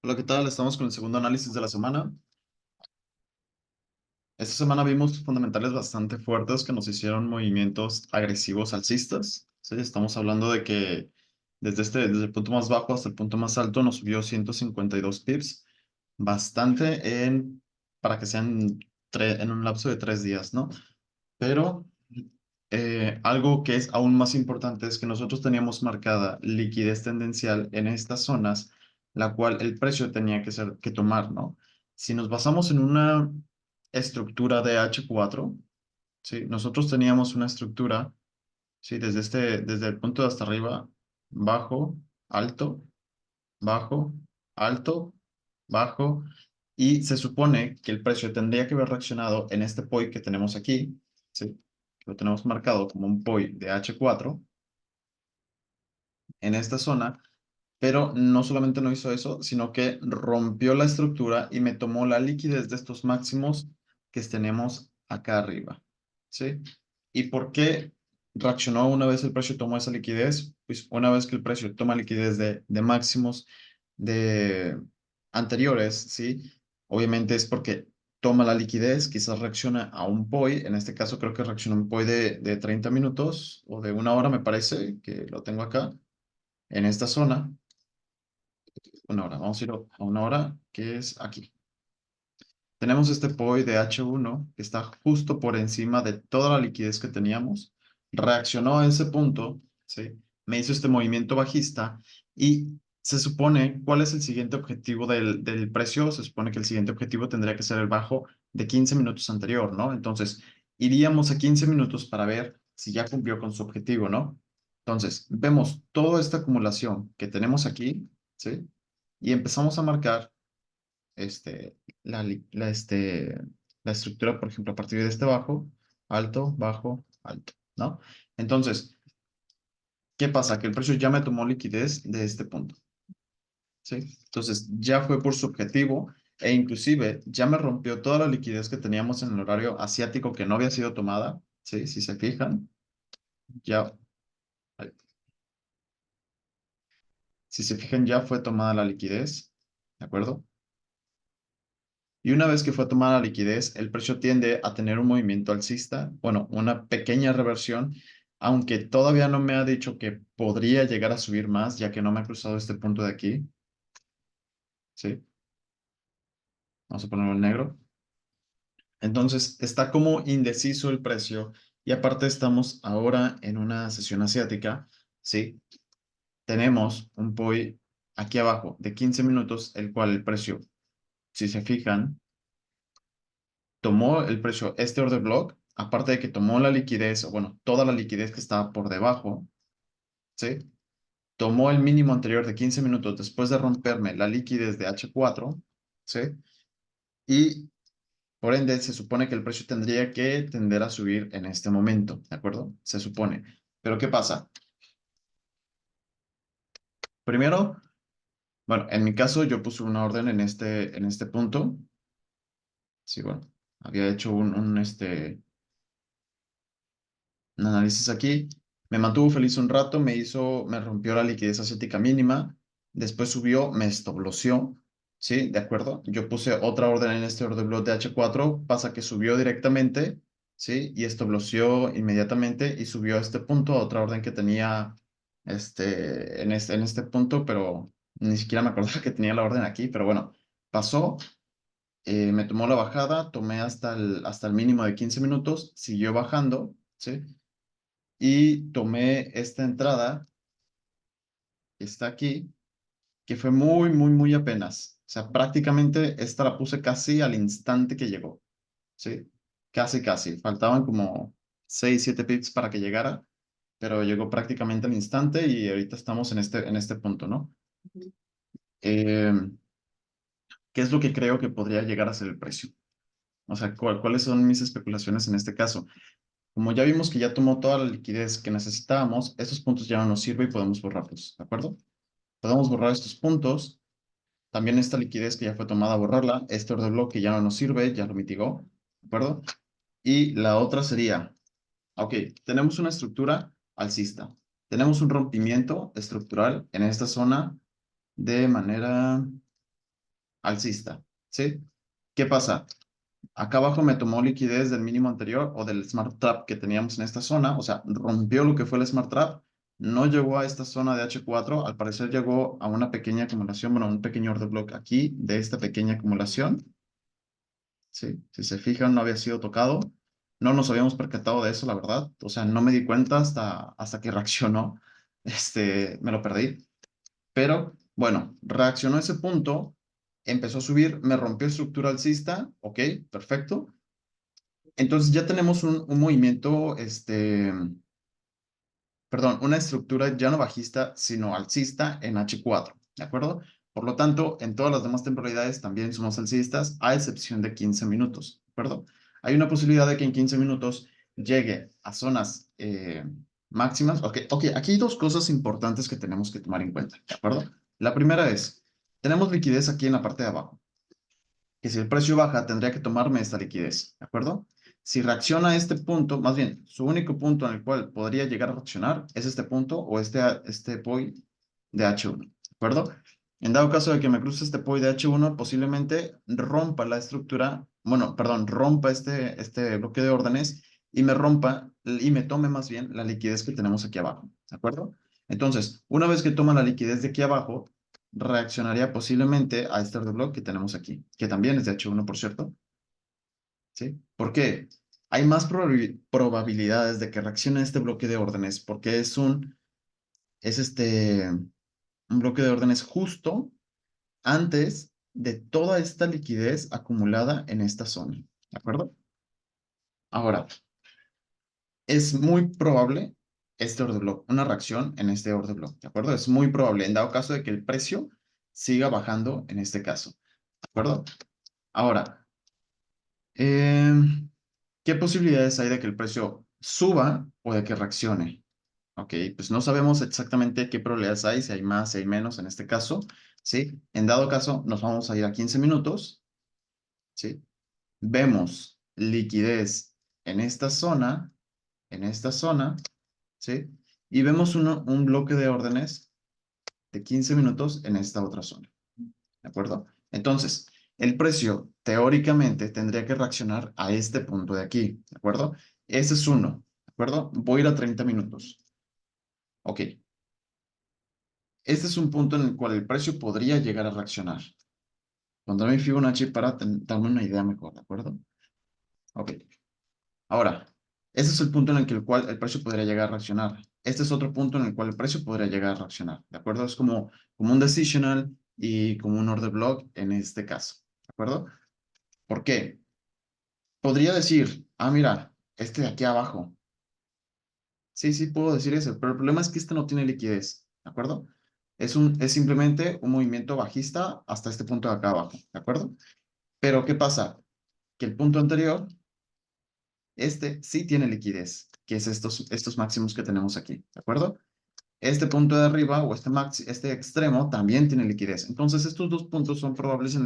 Hola, ¿qué tal? Estamos con el segundo análisis de la semana. Esta semana vimos fundamentales bastante fuertes que nos hicieron movimientos agresivos alcistas. ¿Sí? Estamos hablando de que desde el punto más bajo hasta el punto más alto nos subió 152 pips, bastante para que sean en un lapso de 3 días, ¿no? Pero algo que es aún más importante es que nosotros teníamos marcada liquidez tendencial en estas zonas, la cual el precio tenía que tomar, ¿no? Si nos basamos en una estructura de H4, ¿sí? Nosotros teníamos una estructura, ¿sí? Desde el punto de hasta arriba, bajo, alto, bajo, alto, bajo, y se supone que el precio tendría que haber reaccionado en este POI que tenemos aquí, ¿sí? Lo tenemos marcado como un POI de H4 en esta zona, pero no solamente no hizo eso, sino que rompió la estructura y me tomó la liquidez de estos máximos que tenemos acá arriba, ¿sí? ¿Y por qué reaccionó una vez el precio tomó esa liquidez? Pues una vez que el precio toma liquidez de máximos de anteriores, ¿sí? Obviamente es porque toma la liquidez, quizás reacciona a un POI, en este caso creo que reacciona a un POI de 30 minutos o de 1 hora, me parece, que lo tengo acá, en esta zona. 1 hora, vamos a ir a 1 hora, que es aquí. Tenemos este POI de H1 que está justo por encima de toda la liquidez que teníamos. Reaccionó a ese punto, ¿sí? Me hizo este movimiento bajista y se supone, ¿cuál es el siguiente objetivo del precio? Se supone que el siguiente objetivo tendría que ser el bajo de 15 minutos anterior, ¿no? Entonces, iríamos a 15 minutos para ver si ya cumplió con su objetivo, ¿no? Entonces, vemos toda esta acumulación que tenemos aquí, ¿sí? Y empezamos a marcar este, la estructura, por ejemplo, a partir de este bajo, alto, bajo, alto, ¿no? Entonces, ¿qué pasa? Que el precio ya me tomó liquidez de este punto, ¿sí? Entonces, ya fue por su objetivo e inclusive ya me rompió toda la liquidez que teníamos en el horario asiático que no había sido tomada, ¿sí? Si se fijan, ya, si se fijan, ya fue tomada la liquidez, ¿de acuerdo? Y una vez que fue tomada la liquidez, el precio tiende a tener un movimiento alcista, bueno, una pequeña reversión, aunque todavía no me ha dicho que podría llegar a subir más, ya que no me ha cruzado este punto de aquí. ¿Sí? Vamos a ponerlo en negro. Entonces, está como indeciso el precio y aparte estamos ahora en una sesión asiática. ¿Sí? Tenemos un POI aquí abajo de 15 minutos, el cual el precio, si se fijan, tomó el precio, este order block, aparte de que tomó la liquidez, o bueno, toda la liquidez que estaba por debajo, ¿sí? Tomó el mínimo anterior de 15 minutos después de romperme la liquidez de H4, ¿sí? Y por ende se supone que el precio tendría que tender a subir en este momento, ¿de acuerdo? Se supone. Pero ¿qué pasa? Primero, bueno, en mi caso yo puse una orden en este punto. Sí, bueno, había hecho un análisis aquí, me mantuvo feliz un rato, me rompió la liquidez asiática mínima, después subió, me estableció, ¿sí? ¿De acuerdo? Yo puse otra orden en este order block de H4, pasa que subió directamente, ¿sí? Y estableció inmediatamente y subió a este punto, a otra orden que tenía en este punto, pero ni siquiera me acordaba que tenía la orden aquí, pero bueno, pasó. Me tomó la bajada, tomé hasta el mínimo de 15 minutos, siguió bajando, ¿sí? Y tomé esta entrada que está aquí, que fue muy, muy, muy apenas. O sea, prácticamente esta la puse casi al instante que llegó, ¿sí? Casi, casi. Faltaban como 6 7 pips para que llegara, pero llegó prácticamente al instante y ahorita estamos en este punto, ¿no? Eh, ¿Qué es lo que creo que podría llegar a ser el precio? O sea, ¿cuáles son mis especulaciones en este caso? Como ya vimos que ya tomó toda la liquidez que necesitábamos, estos puntos ya no nos sirven y podemos borrarlos, ¿de acuerdo? Podemos borrar estos puntos. También esta liquidez que ya fue tomada, borrarla. Este order block que ya no nos sirve, ya lo mitigó. ¿De acuerdo? Y la otra sería, ok, tenemos una estructura alcista. Tenemos un rompimiento estructural en esta zona de manera alcista, ¿sí? ¿Qué pasa? Acá abajo me tomó liquidez del mínimo anterior o del Smart Trap que teníamos en esta zona, o sea, rompió lo que fue el Smart Trap, no llegó a esta zona de H4, al parecer llegó a una pequeña acumulación, bueno, un pequeño order block aquí de esta pequeña acumulación, ¿sí? Si se fijan, no había sido tocado, no nos habíamos percatado de eso, la verdad, o sea, no me di cuenta hasta que reaccionó, me lo perdí, pero bueno, reaccionó a ese punto, empezó a subir, me rompió estructura alcista, ok, perfecto. Entonces ya tenemos un movimiento, perdón, una estructura ya no bajista, sino alcista en H4, ¿de acuerdo? Por lo tanto, en todas las demás temporalidades también somos alcistas, a excepción de 15 minutos, ¿de acuerdo? Hay una posibilidad de que en 15 minutos llegue a zonas máximas. Ok, aquí hay dos cosas importantes que tenemos que tomar en cuenta, ¿de acuerdo? La primera es, tenemos liquidez aquí en la parte de abajo, que si el precio baja, tendría que tomarme esta liquidez, ¿de acuerdo? Si reacciona a este punto, más bien, su único punto en el cual podría llegar a reaccionar es este punto o este POI de H1, ¿de acuerdo? En dado caso de que me cruce este POI de H1, posiblemente rompa la estructura, bueno, perdón, rompa este bloque de órdenes y me tome más bien la liquidez que tenemos aquí abajo, ¿de acuerdo? Entonces, una vez que toma la liquidez de aquí abajo, reaccionaría posiblemente a este order block que tenemos aquí, que también es de H1, por cierto. ¿Sí? ¿Por qué? Hay más probabilidades de que reaccione a este bloque de órdenes, porque es un bloque de órdenes justo antes de toda esta liquidez acumulada en esta zona. ¿De acuerdo? Ahora, es muy probable este order block, una reacción en este order block. ¿De acuerdo? Es muy probable, en dado caso de que el precio siga bajando en este caso. ¿De acuerdo? Ahora, ¿qué posibilidades hay de que el precio suba o de que reaccione? Ok, pues no sabemos exactamente qué probabilidades hay, si hay más, si hay menos en este caso, ¿sí? En dado caso, nos vamos a ir a 15 minutos, ¿sí? Vemos liquidez en esta zona, ¿sí? Y vemos un bloque de órdenes de 15 minutos en esta otra zona. ¿De acuerdo? Entonces, el precio teóricamente tendría que reaccionar a este punto de aquí, ¿de acuerdo? Ese es uno, ¿de acuerdo? Voy a ir a 30 minutos. Ok. Este es un punto en el cual el precio podría llegar a reaccionar. Pondré mi Fibonacci para darme una idea mejor, ¿de acuerdo? Ok. Ahora, este es el punto en el cual el precio podría llegar a reaccionar. Este es otro punto en el cual el precio podría llegar a reaccionar, ¿de acuerdo? Es como un decisional y como un order block en este caso, ¿de acuerdo? ¿Por qué? Podría decir, mira, este de aquí abajo. Sí, sí, puedo decir eso, pero el problema es que este no tiene liquidez, ¿de acuerdo? Es simplemente un movimiento bajista hasta este punto de acá abajo, ¿de acuerdo? Pero ¿qué pasa? Que el punto anterior, este sí tiene liquidez, que es estos máximos que tenemos aquí, ¿de acuerdo? Este punto de arriba o este extremo también tiene liquidez. Entonces, estos dos puntos son probables en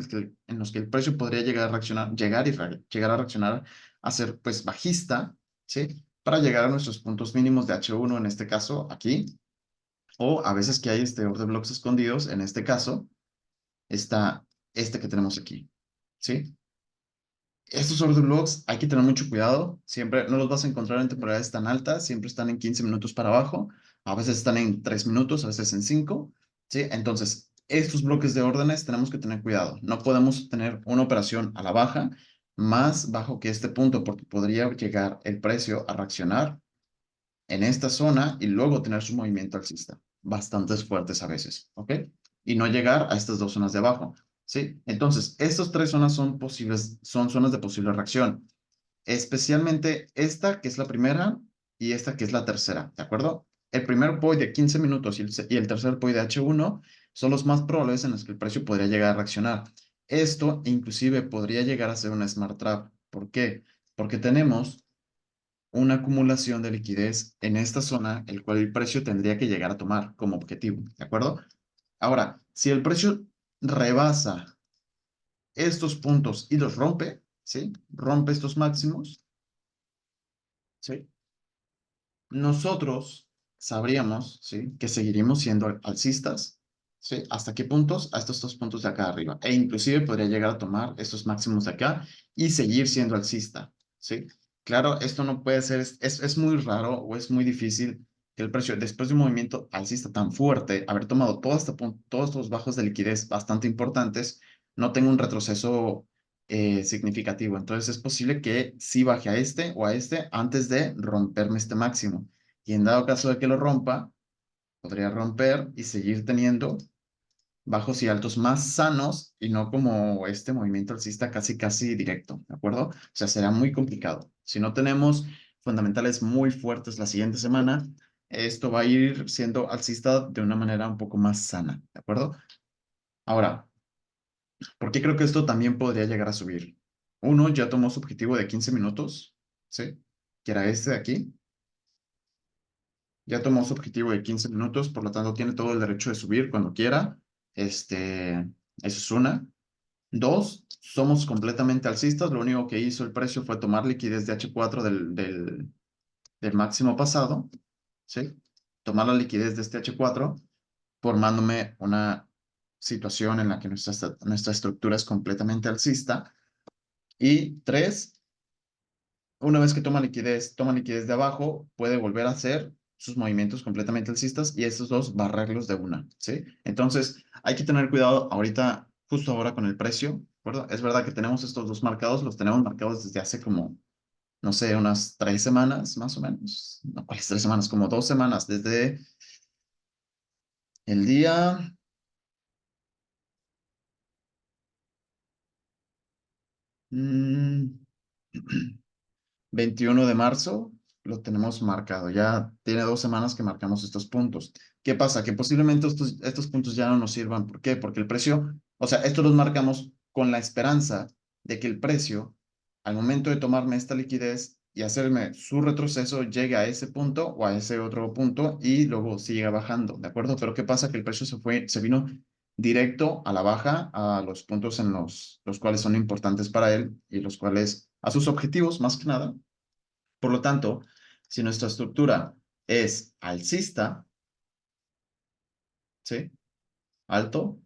los que el precio podría llegar a reaccionar, llegar a reaccionar a ser pues bajista, ¿sí? Para llegar a nuestros puntos mínimos de H1, en este caso, aquí, o a veces que hay order blocks escondidos, en este caso, está este que tenemos aquí, ¿sí? Estos order blocks hay que tener mucho cuidado. Siempre no los vas a encontrar en temporalidades tan altas. Siempre están en 15 minutos para abajo. A veces están en 3 minutos, a veces en 5. ¿Sí? Entonces, estos bloques de órdenes tenemos que tener cuidado. No podemos tener una operación a la baja más bajo que este punto porque podría llegar el precio a reaccionar en esta zona y luego tener su movimiento alcista. Bastantes fuertes a veces. ¿Ok? Y no llegar a estas dos zonas de abajo. ¿Sí? Entonces, estas tres zonas son zonas de posible reacción, especialmente esta que es la primera y esta que es la tercera, ¿de acuerdo? El primer POI de 15 minutos y el tercer POI de H1 son los más probables en los que el precio podría llegar a reaccionar. Esto inclusive podría llegar a ser una Smart Trap. ¿Por qué? Porque tenemos una acumulación de liquidez en esta zona, el cual el precio tendría que llegar a tomar como objetivo, ¿de acuerdo? Ahora, si el precio rebasa estos puntos y los rompe, ¿sí? Rompe estos máximos, ¿sí? Nosotros sabríamos, ¿sí? Que seguiríamos siendo alcistas, ¿Sí? ¿Hasta qué puntos? A estos dos puntos de acá arriba. E inclusive podría llegar a tomar estos máximos de acá y seguir siendo alcista. ¿Sí? Claro, esto no puede ser, es muy raro o es muy difícil que el precio, después de un movimiento alcista tan fuerte, haber tomado todos estos bajos de liquidez bastante importantes, no tenga un retroceso significativo. Entonces es posible que sí baje a este o a este antes de romperme este máximo. Y en dado caso de que lo rompa, podría romper y seguir teniendo bajos y altos más sanos y no como este movimiento alcista casi casi directo, ¿de acuerdo? O sea, será muy complicado. Si no tenemos fundamentales muy fuertes la siguiente semana, esto va a ir siendo alcista de una manera un poco más sana, ¿de acuerdo? Ahora, ¿por qué creo que esto también podría llegar a subir? Uno ya tomó su objetivo de 15 minutos, ¿sí? Que era este de aquí. Ya tomó su objetivo de 15 minutos, por lo tanto tiene todo el derecho de subir cuando quiera. Eso es una. Dos, somos completamente alcistas. Lo único que hizo el precio fue tomar liquidez de H4 del máximo pasado, ¿sí? Tomar la liquidez de este H4, formándome una situación en la que nuestra estructura es completamente alcista. Y tres, una vez que toma liquidez de abajo, puede volver a hacer sus movimientos completamente alcistas y estos dos barrerlos de una, ¿sí? Entonces, hay que tener cuidado ahorita, justo ahora con el precio, ¿verdad? Es verdad que tenemos estos dos marcados, los tenemos marcados desde hace como, no sé, unas 3 semanas, más o menos. No, ¿cuáles 3 semanas? Como 2 semanas, desde el día... mm, 21 de marzo lo tenemos marcado. Ya tiene 2 semanas que marcamos estos puntos. ¿Qué pasa? Que posiblemente estos puntos ya no nos sirvan. ¿Por qué? Porque el precio, o sea, estos los marcamos con la esperanza de que el precio, al momento de tomarme esta liquidez y hacerme su retroceso, llegue a ese punto o a ese otro punto y luego siga bajando, ¿de acuerdo? Pero ¿qué pasa? Que el precio se vino directo a la baja a los puntos en los cuales son importantes para él y los cuales a sus objetivos más que nada. Por lo tanto, si nuestra estructura es alcista, ¿sí? Alto,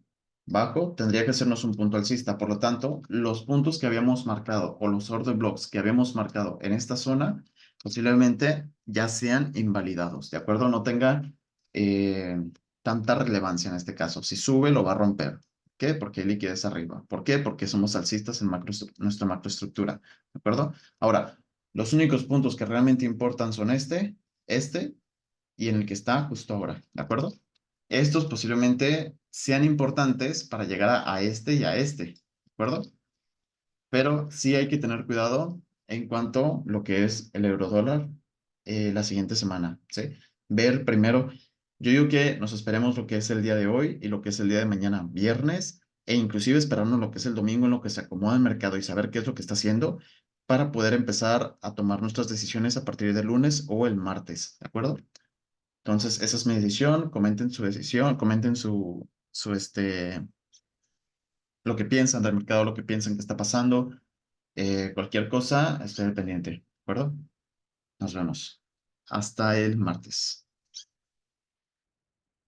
bajo, tendría que sernos un punto alcista. Por lo tanto, los puntos que habíamos marcado o los order blocks que habíamos marcado en esta zona posiblemente ya sean invalidados, ¿de acuerdo? No tenga eh, tanta relevancia en este caso. Si sube, lo va a romper. ¿Por qué? Porque hay liquidez arriba. ¿Por qué? Porque somos alcistas en nuestra macroestructura, ¿de acuerdo? Ahora, los únicos puntos que realmente importan son este y en el que está justo ahora, ¿de acuerdo? Estos posiblemente sean importantes para llegar a este y a este, ¿de acuerdo? Pero sí hay que tener cuidado en cuanto a lo que es el eurodólar la siguiente semana, ¿sí? Ver primero, yo digo que nos esperemos lo que es el día de hoy y lo que es el día de mañana, viernes, e inclusive esperarnos lo que es el domingo en lo que se acomoda el mercado y saber qué es lo que está haciendo para poder empezar a tomar nuestras decisiones a partir del lunes o el martes, ¿de acuerdo? Entonces, esa es mi decisión. Comenten su decisión, comenten lo que piensan del mercado, lo que piensan que está pasando. Cualquier cosa, estoy al pendiente, ¿de acuerdo? Nos vemos. Hasta el martes.